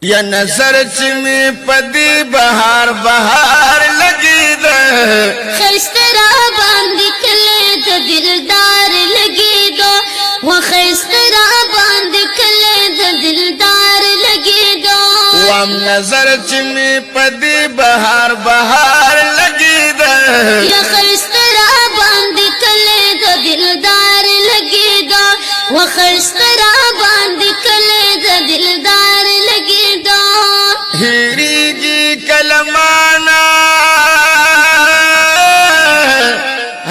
یا نظر چې می پدی بهار بهار لګی ده خسترا باندې کله د دلدار لګی دو و خسترا باندې کله د دلدار لګی دو وام نظر چې می پدی بهار بهار لګی ده یا خسترا باندې کله د دلدار لګی دو و خسترا باندې کله د دلدار لګی دو هیریږي کلمانا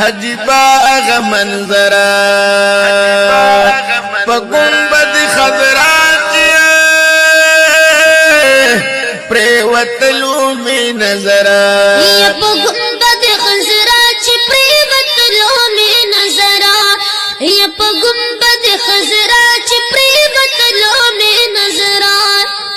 عجیبا اغا منظرا پا گنبد خضرات پریوتلو می نظرا یا پا گنبد خضرات پریوتلو می نظرا یا پا گنبد خضرات پریوتلو می نظرا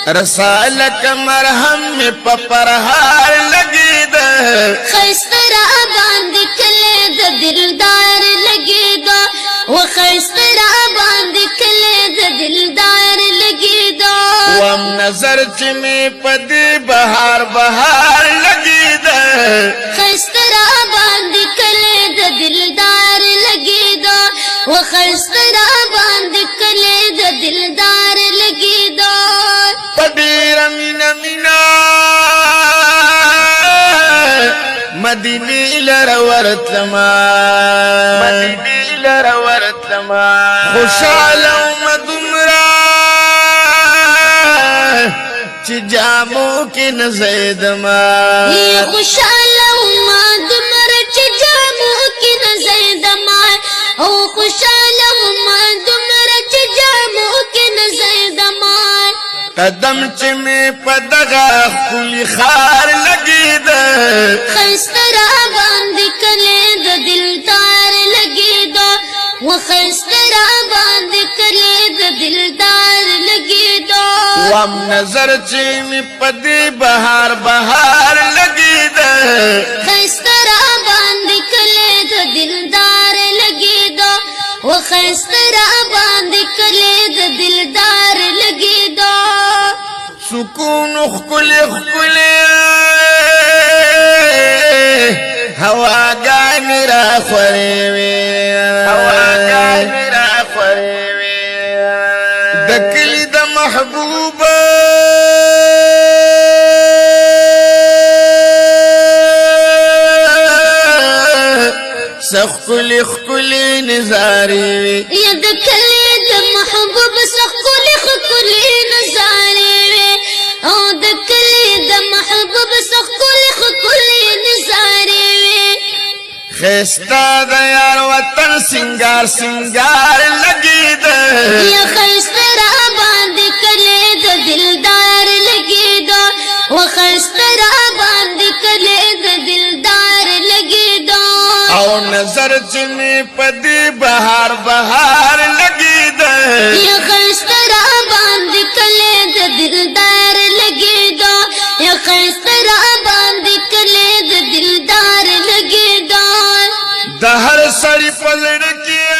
رسالک مرهم می پپرهار لگی ده خسترا باندې کله د دلدار لګی دا و خسترا باندې کله د دلدار لګی دا وام نظر چې می پدی بهار بهار لگی ده خسترا باندې کله د دلدار لګی دا و خسترا باندې کله د دلدار لګی دا پدیر مینا مینا مدینی لرورتلما خوشحالو مدمرا چی جامو کی نزیدما یا خوشحالو مدمرا چی جامو کی نزیدما او خوشحالو مدمرا چی جامو کی نزیدما قدم چی می پدغا خلی خار لگی ده خسترا باندې کله د دلدار لګی دو و خسترا باندې کله د دلدار لګی دو وام نظر چی می پدی بهار بهار لگی ده خسترا باندې کله د دلدار لګی دو و خسترا باندې کله د دلدار لګی دو سکون خکل خکل هواگانی را خوریوی دکلی دا محبوبا سخکل خکل نظاریوی یا دکلی د محبوب سخکلی خکلی نظاری او دکلی د محبوب سخکلی خکلی نظاری خیستا دا یار وطن سنگار سنگار لگی ده یا خسترا باندې کله د دلدار لګی دو و خسترا باندې کله د دلدار لګی دو او نظر چمی پدی بهار بهار لگی ده یا خسترا باندې کله د دلدار لګی دو یا خسترا باندې کله د دلدار لګی دو د هر سړی پزړ کې